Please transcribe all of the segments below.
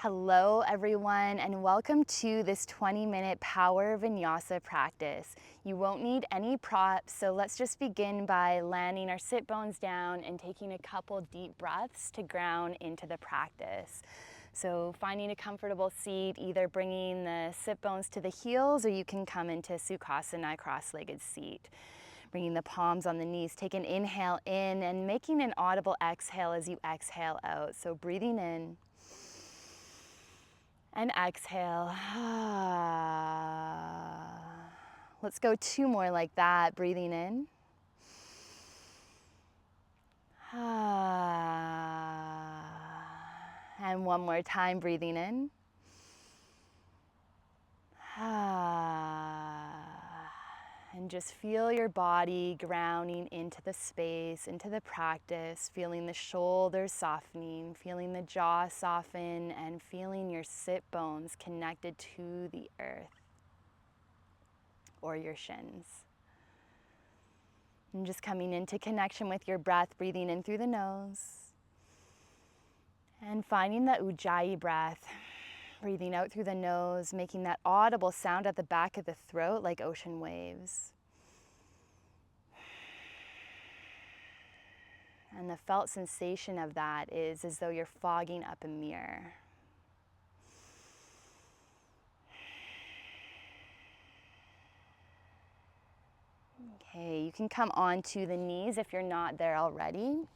Hello everyone, and welcome to this 20-minute Power Vinyasa practice. You won't need any props, so let's just begin by landing our sit bones down and taking a couple deep breaths to ground into the practice. So finding a comfortable seat, either bringing the sit bones to the heels, or you can come into Sukhasana, cross-legged seat. Bringing the palms on the knees, take an inhale in and making an audible exhale as you exhale out. So breathing in and exhale. Let's go two more like that. Breathing in. And one more time, breathing in. And just feel your body grounding into the space, into the practice, feeling the shoulders softening, feeling the jaw soften, and feeling your sit bones connected to the earth or your shins. And just coming into connection with your breath, breathing in through the nose, and finding the Ujjayi breath. Breathing out through the nose, making that audible sound at the back of the throat like ocean waves. And the felt sensation of that is as though you're fogging up a mirror. Okay, you can come onto the knees if you're not there already.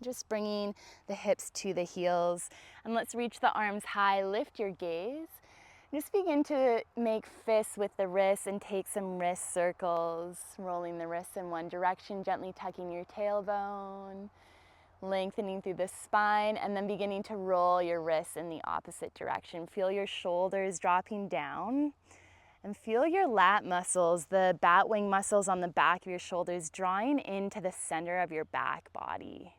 Just bringing the hips to the heels, and let's reach the arms high, lift your gaze. Just begin to make fists with the wrists and take some wrist circles, rolling the wrists in one direction, gently tucking your tailbone, lengthening through the spine, and then beginning to roll your wrists in the opposite direction. Feel your shoulders dropping down, and feel your lat muscles, the bat wing muscles on the back of your shoulders, drawing into the center of your back body.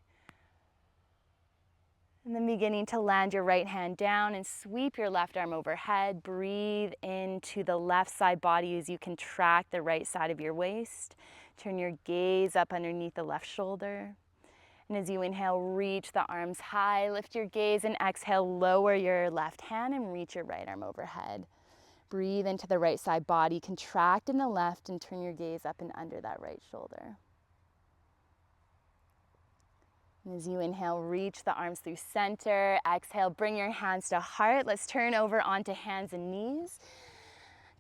And then beginning to land your right hand down and sweep your left arm overhead. Breathe into the left side body as you contract the right side of your waist. Turn your gaze up underneath the left shoulder. And as you inhale, reach the arms high. Lift your gaze and exhale, lower your left hand and reach your right arm overhead. Breathe into the right side body. Contract in the left and turn your gaze up and under that right shoulder. And as you inhale, reach the arms through center. Exhale, bring your hands to heart. Let's turn over onto hands and knees.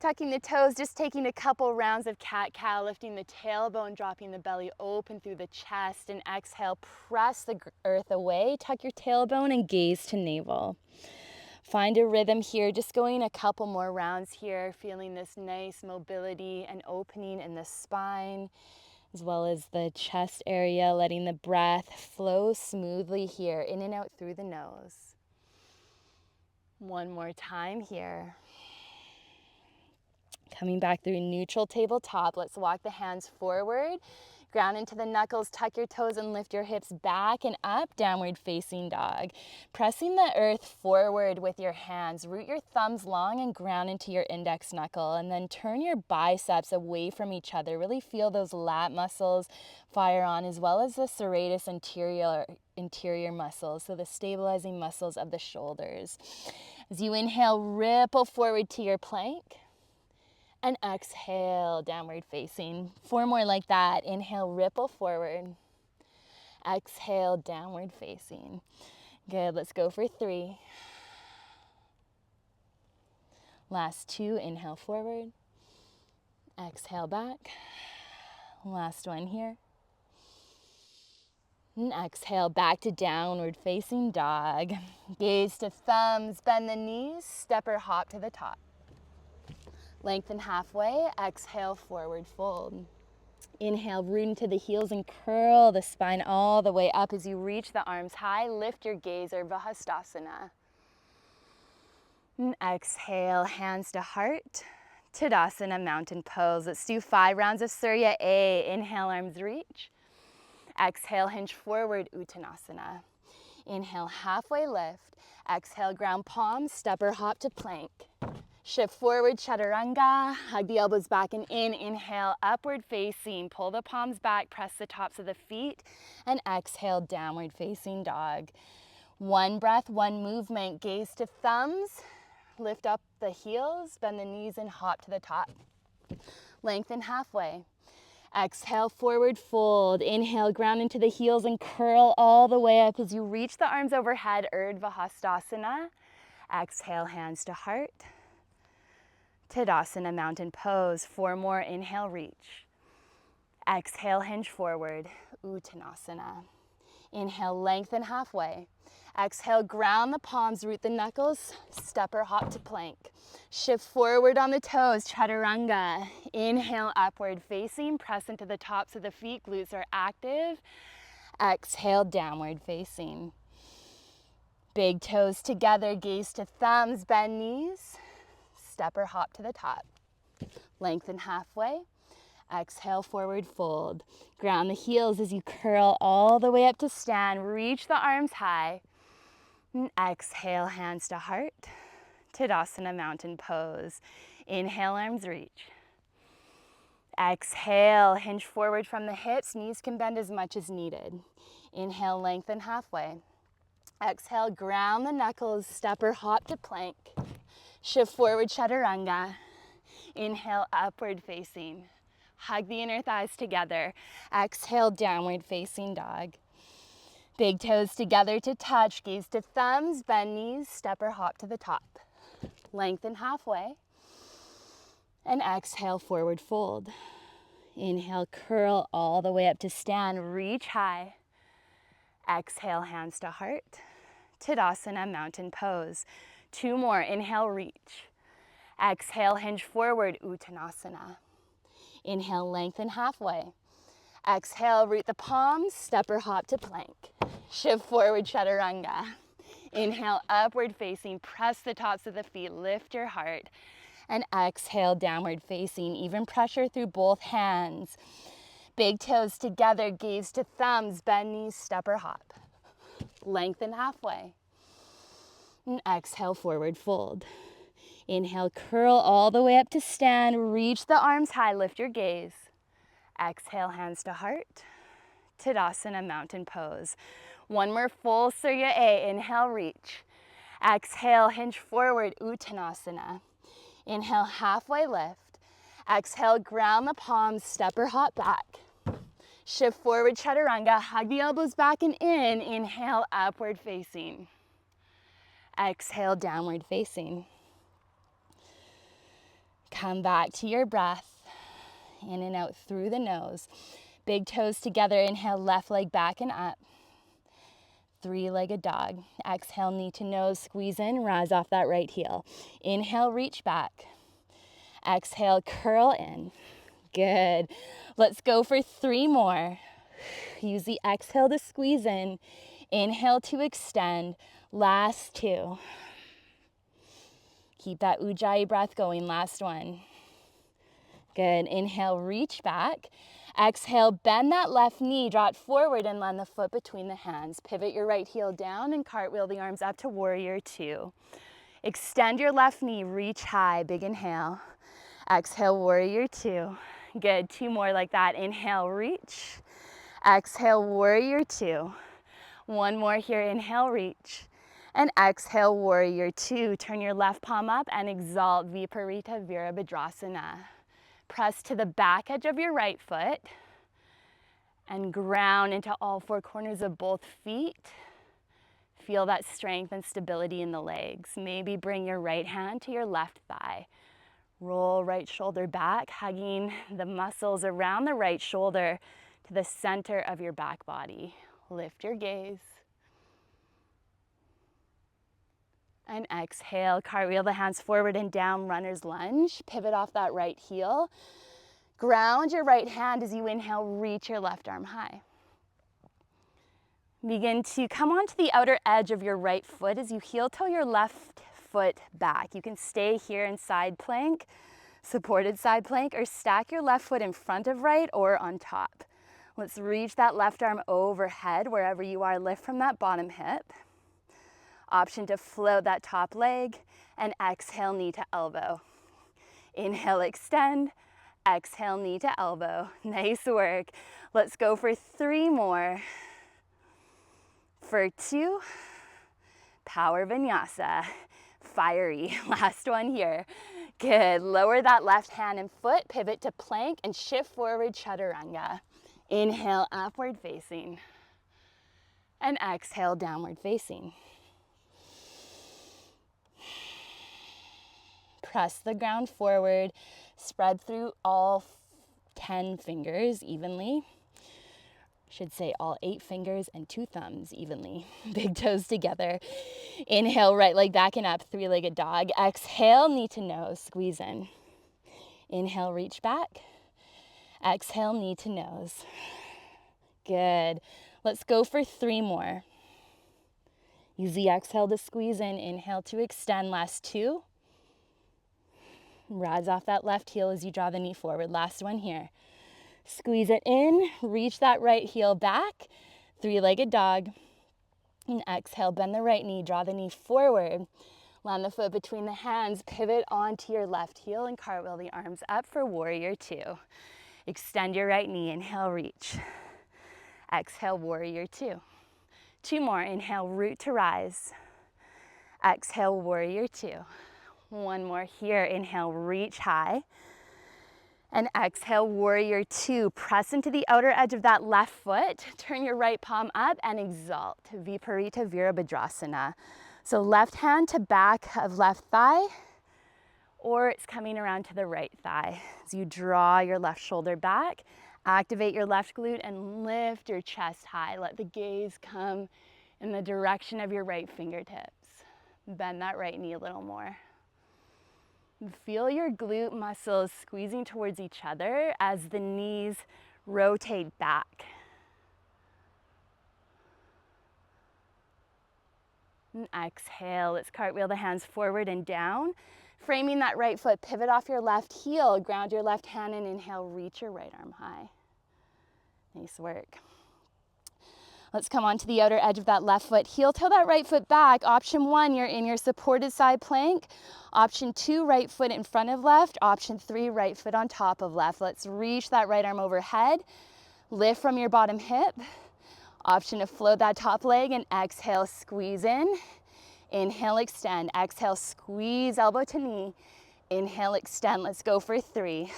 Tucking the toes, just taking a couple rounds of cat-cow, lifting the tailbone, dropping the belly open through the chest. And exhale, press the earth away. Tuck your tailbone and gaze to navel. Find a rhythm here, just going a couple more rounds here, feeling this nice mobility and opening in the spine, as well as the chest area, letting the breath flow smoothly here, in and out through the nose. One more time here. Coming back through neutral tabletop, let's walk the hands forward, ground into the knuckles, tuck your toes and lift your hips back and up, downward facing dog. Pressing the earth forward with your hands, root your thumbs long and ground into your index knuckle, and then turn your biceps away from each other. Really feel those lat muscles fire on, as well as the serratus interior muscles, so the stabilizing muscles of the shoulders. As you inhale, ripple forward to your plank. And exhale, downward facing. 4 more like that. Inhale, ripple forward. Exhale, downward facing. Good, let's go for 3. Last 2, inhale forward. Exhale back. Last one here. And exhale, back to downward facing dog. Gaze to thumbs, bend the knees, step or hop to the top. Lengthen halfway, exhale, forward fold. Inhale, root into the heels and curl the spine all the way up as you reach the arms high. Lift your gaze, Urdhva Hastasana. And exhale, hands to heart. Tadasana, mountain pose. Let's do 5 rounds of Surya A. Inhale, arms reach. Exhale, hinge forward, Uttanasana. Inhale, halfway lift. Exhale, ground palms, step or hop to plank. Shift forward, chaturanga, hug the elbows back and in. Inhale, upward facing, pull the palms back, press the tops of the feet, and exhale, downward facing dog. One breath, one movement, gaze to thumbs, lift up the heels, bend the knees and hop to the top. Lengthen halfway. Exhale, forward fold. Inhale, ground into the heels and curl all the way up as you reach the arms overhead, Urdhva Hastasana. Exhale, hands to heart. Tadasana, mountain pose. 4 more, inhale, reach. Exhale, hinge forward, Uttanasana. Inhale, lengthen halfway. Exhale, ground the palms, root the knuckles, step or hop to plank. Shift forward on the toes, chaturanga. Inhale, upward facing, press into the tops of the feet, glutes are active. Exhale, downward facing. Big toes together, gaze to thumbs, bend knees, step or hop to the top. Lengthen halfway. Exhale, forward fold. Ground the heels as you curl all the way up to stand. Reach the arms high. And exhale, hands to heart. Tadasana, mountain pose. Inhale, arms reach. Exhale, hinge forward from the hips. Knees can bend as much as needed. Inhale, lengthen halfway. Exhale, ground the knuckles, step or hop to plank. Shift forward, chaturanga. Inhale, upward facing. Hug the inner thighs together. Exhale, downward facing dog. Big toes together to touch. Gaze to thumbs, bend knees, step or hop to the top. Lengthen halfway. And exhale, forward fold. Inhale, curl all the way up to stand. Reach high. Exhale, hands to heart. Tadasana, mountain pose. 2 more. Inhale, reach. Exhale, hinge forward, Uttanasana. Inhale, lengthen halfway. Exhale, root the palms, step or hop to plank. Shift forward, chaturanga. Inhale, upward facing, press the tops of the feet, lift your heart. And exhale, downward facing, even pressure through both hands. Big toes together, gaze to thumbs, bend knees, step or hop. Lengthen halfway. And exhale, forward fold. Inhale, curl all the way up to stand, reach the arms high, lift your gaze. Exhale, hands to heart. Tadasana, mountain pose. 1 more full Surya A. Inhale, reach. Exhale, hinge forward, Uttanasana. Inhale, halfway lift. Exhale, ground the palms, step or hop back. Shift forward, chaturanga. Hug the elbows back and in. Inhale, upward facing. Exhale, downward facing. Come back to your breath. In and out through the nose. Big toes together. Inhale, left leg back and up. 3-legged dog. Exhale, knee to nose, squeeze in, rise off that right heel. Inhale, reach back. Exhale, curl in. Good. Let's go for 3 more. Use the exhale to squeeze in. Inhale to extend. Last 2. Keep that Ujjayi breath going. Last 1. Good. Inhale, reach back. Exhale, bend that left knee, draw it forward and land the foot between the hands. Pivot your right heel down and cartwheel the arms up to warrior 2. Extend your left knee, reach high, big inhale. Exhale, warrior 2. Good. 2 more like that. Inhale, reach. Exhale, warrior 2. 1 more here. Inhale, reach. And exhale, warrior 2. Turn your left palm up and exalt, Viparita Virabhadrasana. Press to the back edge of your right foot and ground into all 4 corners of both feet. Feel that strength and stability in the legs. Maybe bring your right hand to your left thigh. Roll right shoulder back, hugging the muscles around the right shoulder to the center of your back body. Lift your gaze. And exhale, cartwheel the hands forward and down, runner's lunge. Pivot off that right heel. Ground your right hand as you inhale, reach your left arm high. Begin to come onto the outer edge of your right foot as you heel toe your left foot back. You can stay here in side plank, supported side plank, or stack your left foot in front of right or on top. Let's reach that left arm overhead wherever you are. Lift from that bottom hip. Option to float that top leg and exhale, knee to elbow. Inhale, extend. Exhale, knee to elbow. Nice work. Let's go for 3 more. For 2, Power Vinyasa, fiery. Last one here. Good. Lower that left hand and foot, pivot to plank, and shift forward, chaturanga. Inhale, upward facing. And exhale, downward facing. Press the ground forward, spread through all 10 fingers evenly. Should say all 8 fingers and 2 thumbs evenly. Big toes together. Inhale, right leg back and up, 3-legged dog. Exhale, knee to nose, squeeze in. Inhale, reach back. Exhale, knee to nose. Good. Let's go for 3 more. Use the exhale to squeeze in. Inhale to extend. Last 2. Rise off that left heel as you draw the knee forward. Last one here. Squeeze it in, reach that right heel back, 3-legged dog, and exhale, bend the right knee, draw the knee forward, land the foot between the hands, pivot onto your left heel and cartwheel the arms up for warrior 2. Extend your right knee, inhale, reach. Exhale, warrior 2. 2 more, inhale, root to rise. Exhale, warrior 2. 1 more here, inhale, reach high. And exhale, warrior 2. Press into the outer edge of that left foot. Turn your right palm up and exalt. Viparita Virabhadrasana. So left hand to back of left thigh, or it's coming around to the right thigh. As you draw your left shoulder back, activate your left glute and lift your chest high. Let the gaze come in the direction of your right fingertips. Bend that right knee a little more. Feel your glute muscles squeezing towards each other as the knees rotate back. And exhale, let's cartwheel the hands forward and down. Framing that right foot, pivot off your left heel, ground your left hand and inhale, reach your right arm high. Nice work. Let's come onto the outer edge of that left foot. Heel toe that right foot back. Option 1, you're in your supported side plank. Option 2, right foot in front of left. Option 3, right foot on top of left. Let's reach that right arm overhead. Lift from your bottom hip. Option to float that top leg and exhale, squeeze in. Inhale, extend. Exhale, squeeze elbow to knee. Inhale, extend. Let's go for 3.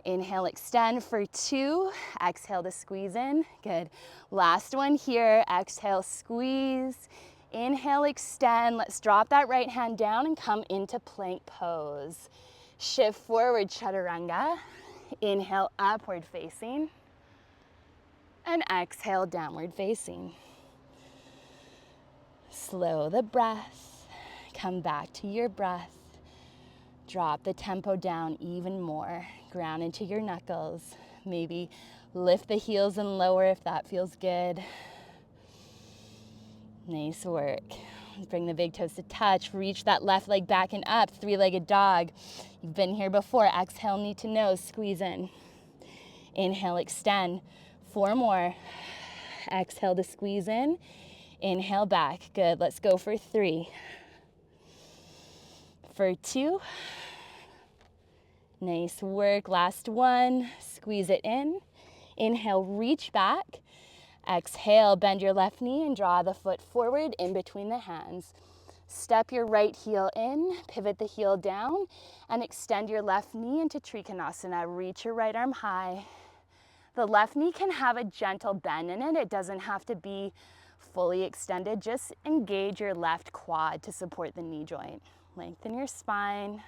Inhale, extend for 2. Exhale to squeeze in. Good. Last one here. Exhale, squeeze. Inhale, extend. Let's drop that right hand down and come into plank pose. Shift forward, chaturanga. Inhale, upward facing. And exhale, downward facing. Slow the breath. Come back to your breath. Drop the tempo down even more. Ground into your knuckles. Maybe lift the heels and lower if that feels good. Nice work. Bring the big toes to touch. Reach that left leg back and up. 3-legged dog. You've been here before. Exhale, knee to nose. Squeeze in. Inhale, extend. 4 more. Exhale to squeeze in. Inhale back. Good. Let's go for 3. For 2. Nice work. Last one. Squeeze it in. Inhale, reach back. Exhale, bend your left knee and draw the foot forward in between the hands. Step your right heel in, pivot the heel down, and extend your left knee into Trikonasana. Reach your right arm high. The left knee can have a gentle bend in it. It doesn't have to be fully extended. Just engage your left quad to support the knee joint. Lengthen your spine.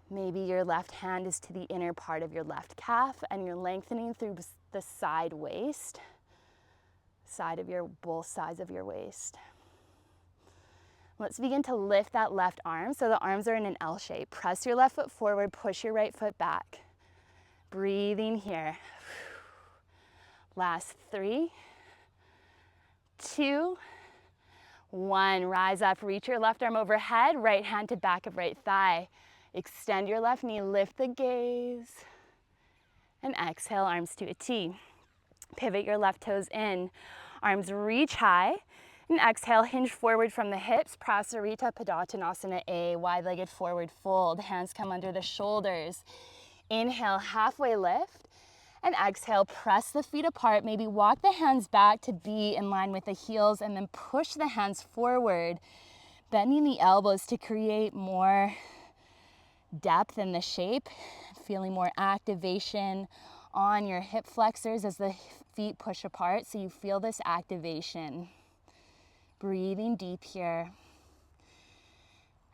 Maybe your left hand is to the inner part of your left calf and you're lengthening through the side waist, both sides of your waist. Let's begin to lift that left arm so the arms are in an L shape. Press your left foot forward, push your right foot back. Breathing here. Last 3, 2, 1. Rise up, reach your left arm overhead, right hand to back of right thigh. Extend your left knee, lift the gaze, and exhale, arms to a T. Pivot your left toes in, arms reach high, and exhale, hinge forward from the hips, Prasarita Padottanasana A, wide-legged forward fold, hands come under the shoulders. Inhale, halfway lift, And exhale, press the feet apart. Maybe walk the hands back to be in line with the heels, and then push the hands forward, bending the elbows to create more depth in the shape, feeling more activation on your hip flexors as the feet push apart, so you feel this activation. Breathing deep here.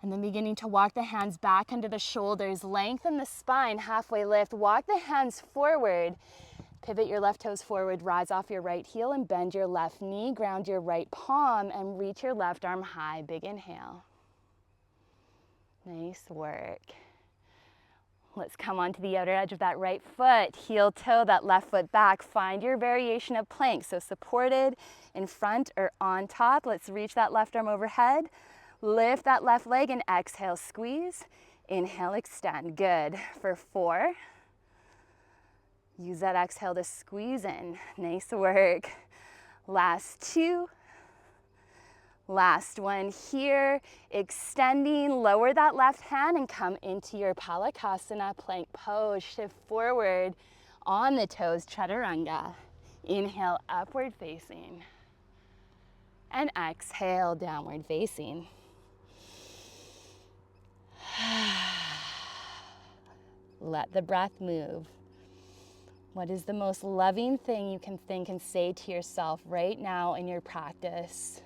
And then beginning to walk the hands back under the shoulders, lengthen the spine, halfway lift, walk the hands forward, pivot your left toes forward, rise off your right heel and bend your left knee, ground your right palm and reach your left arm high, big inhale. Nice work. Let's come onto the outer edge of that right foot, heel toe that left foot back, find your variation of plank, so supported in front or on top. Let's reach that left arm overhead. Lift that left leg and exhale, squeeze. Inhale, extend. Good. For 4. Use that exhale to squeeze in. Nice work. Last 2. Last one here. Extending, lower that left hand and come into your Palakasana plank pose. Shift forward on the toes, Chaturanga. Inhale, upward facing. And exhale, downward facing. Let the breath move. What is the most loving thing you can think and say to yourself right now in your practice?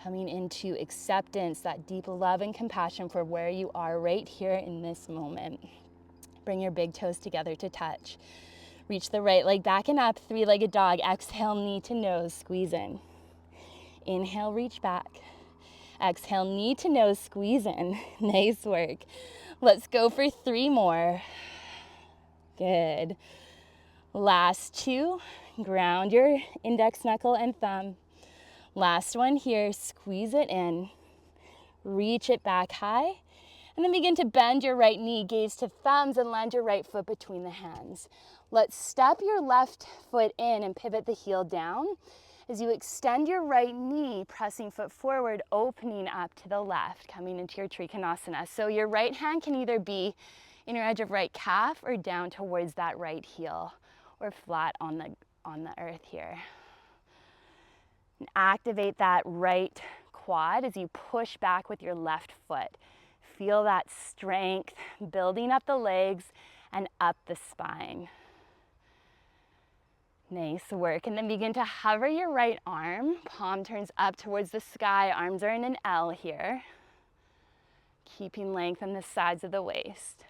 Coming into acceptance, that deep love and compassion for where you are right here in this moment. Bring your big toes together to touch. Reach the right leg back and up, 3-legged dog. Exhale, knee to nose, squeeze in. Inhale, reach back. Exhale, knee to nose, squeeze in. Nice work. Let's go for 3 more. Good. Last 2. Ground your index knuckle and thumb. Last one here. Squeeze it in. Reach it back high. And then begin to bend your right knee, gaze to thumbs, and land your right foot between the hands. Let's step your left foot in and pivot the heel down. As you extend your right knee, pressing foot forward, opening up to the left, coming into your Trikonasana. So your right hand can either be in your edge of right calf or down towards that right heel, or flat on the earth here. And activate that right quad as you push back with your left foot. Feel that strength building up the legs and up the spine. Nice work. And then begin to hover your right arm. Palm turns up towards the sky. Arms are in an L here. Keeping length on the sides of the waist.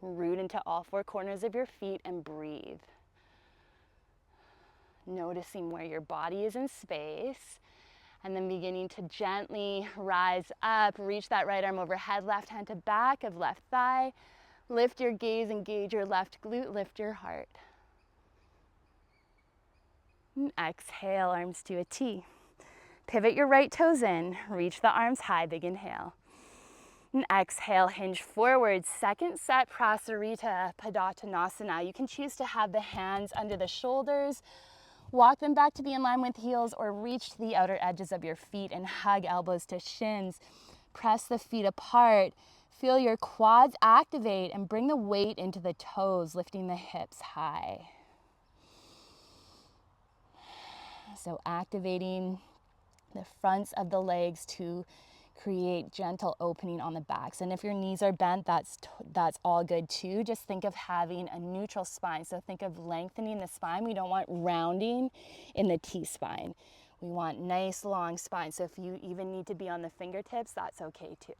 Root into all 4 corners of your feet and breathe. Noticing where your body is in space. And then beginning to gently rise up. Reach that right arm overhead. Left hand to back of left thigh. Lift your gaze, engage your left glute, lift your heart. And exhale, arms to a T. Pivot your right toes in, reach the arms high, big inhale. And exhale, hinge forward, second set, Prasarita Padottanasana. You can choose to have the hands under the shoulders, walk them back to be in line with heels, or reach to the outer edges of your feet and hug elbows to shins. Press the feet apart. Feel your quads activate and bring the weight into the toes, lifting the hips high. So activating the fronts of the legs to create gentle opening on the backs. And if your knees are bent, that's all good too. Just think of having a neutral spine. So think of lengthening the spine. We don't want rounding in the T-spine. We want nice long spine. So if you even need to be on the fingertips, that's okay too.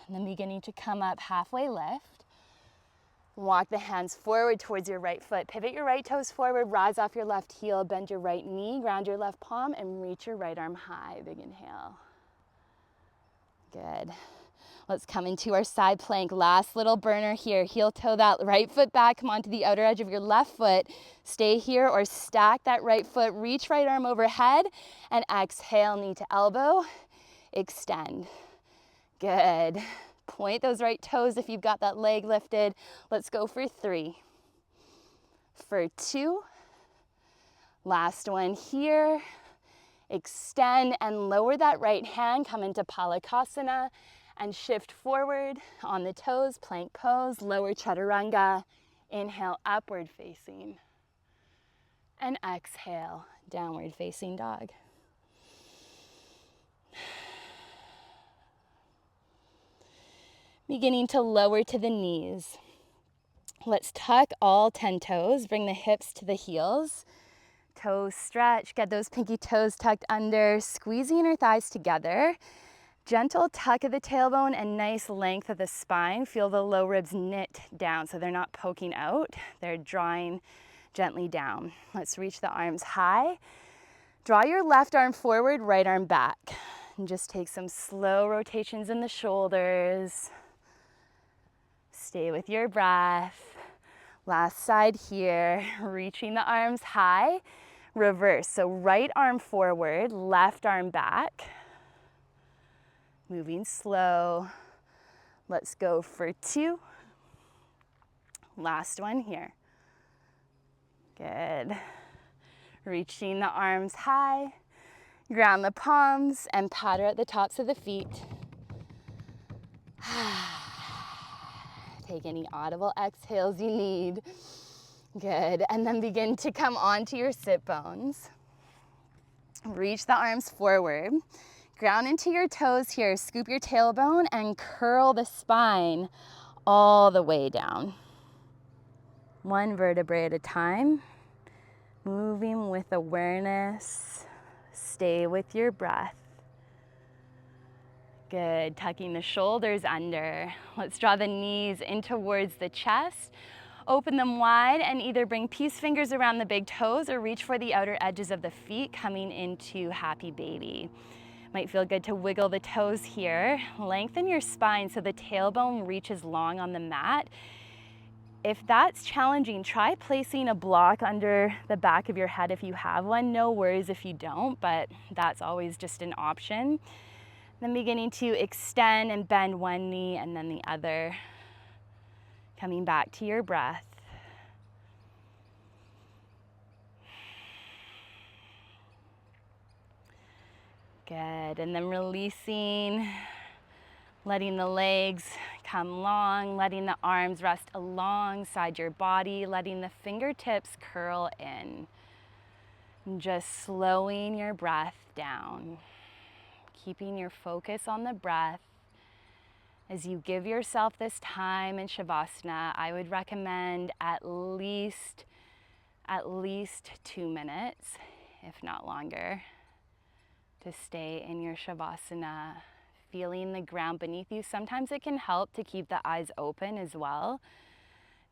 And then beginning to come up, halfway lift. Walk the hands forward towards your right foot. Pivot your right toes forward, rise off your left heel, bend your right knee, ground your left palm, and reach your right arm high. Big inhale. Good. Let's come into our side plank. Last little burner here. Heel toe that right foot back. Come onto the outer edge of your left foot. Stay here or stack that right foot. Reach right arm overhead and exhale, knee to elbow. Extend. Good. Point those right toes if you've got that leg lifted. Let's go for 3. For 2. Last one here. Extend and lower that right hand, come into Palakasana and shift forward on the toes, plank pose, lower chaturanga. Inhale, upward facing. And exhale, downward facing dog. Beginning to lower to the knees. Let's tuck all 10 toes, bring the hips to the heels. Toes stretch, get those pinky toes tucked under, squeezing our thighs together. Gentle tuck of the tailbone and nice length of the spine. Feel the low ribs knit down so they're not poking out. They're drawing gently down. Let's reach the arms high. Draw your left arm forward, right arm back. And just take some slow rotations in the shoulders. Stay with your breath. Last side here, reaching the arms high. Reverse, so right arm forward, left arm back. Moving slow. Let's go for 2. Last one here. Good. Reaching the arms high. Ground the palms and patter at the tops of the feet. Take any audible exhales you need. Good, and then begin to come onto your sit bones. Reach the arms forward. Ground into your toes here. Scoop your tailbone and curl the spine all the way down. One vertebrae at a time. Moving with awareness. Stay with your breath. Good, tucking the shoulders under. Let's draw the knees in towards the chest. Open them wide and either bring peace fingers around the big toes or reach for the outer edges of the feet, coming into happy baby. Might feel good to wiggle the toes here. Lengthen your spine so the tailbone reaches long on the mat. If that's challenging, try placing a block under the back of your head if you have one. No worries if you don't, but that's always just an option. Then beginning to extend and bend one knee and then the other. Coming back to your breath. Good, and then releasing, letting the legs come long, letting the arms rest alongside your body, letting the fingertips curl in. And just slowing your breath down. Keeping your focus on the breath. As you give yourself this time in Shavasana, I would recommend at least 2 minutes, if not longer, to stay in your Shavasana, feeling the ground beneath you. Sometimes it can help to keep the eyes open as well.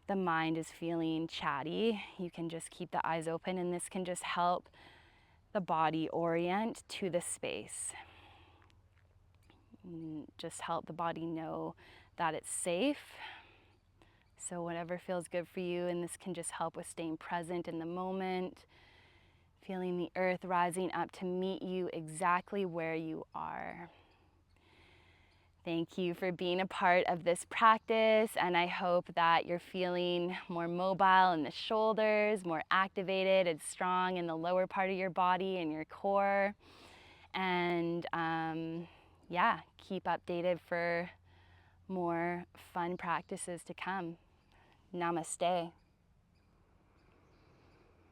The mind is feeling chatty. You can just keep the eyes open, and this can just help the body orient to the space. Just help the body know that it's safe. So whatever feels good for you, and this can just help with staying present in the moment, feeling the earth rising up to meet you exactly where you are. Thank you for being a part of this practice, and I hope that you're feeling more mobile in the shoulders, more activated and strong in the lower part of your body and your core. And yeah, keep updated for more fun practices to come. Namaste.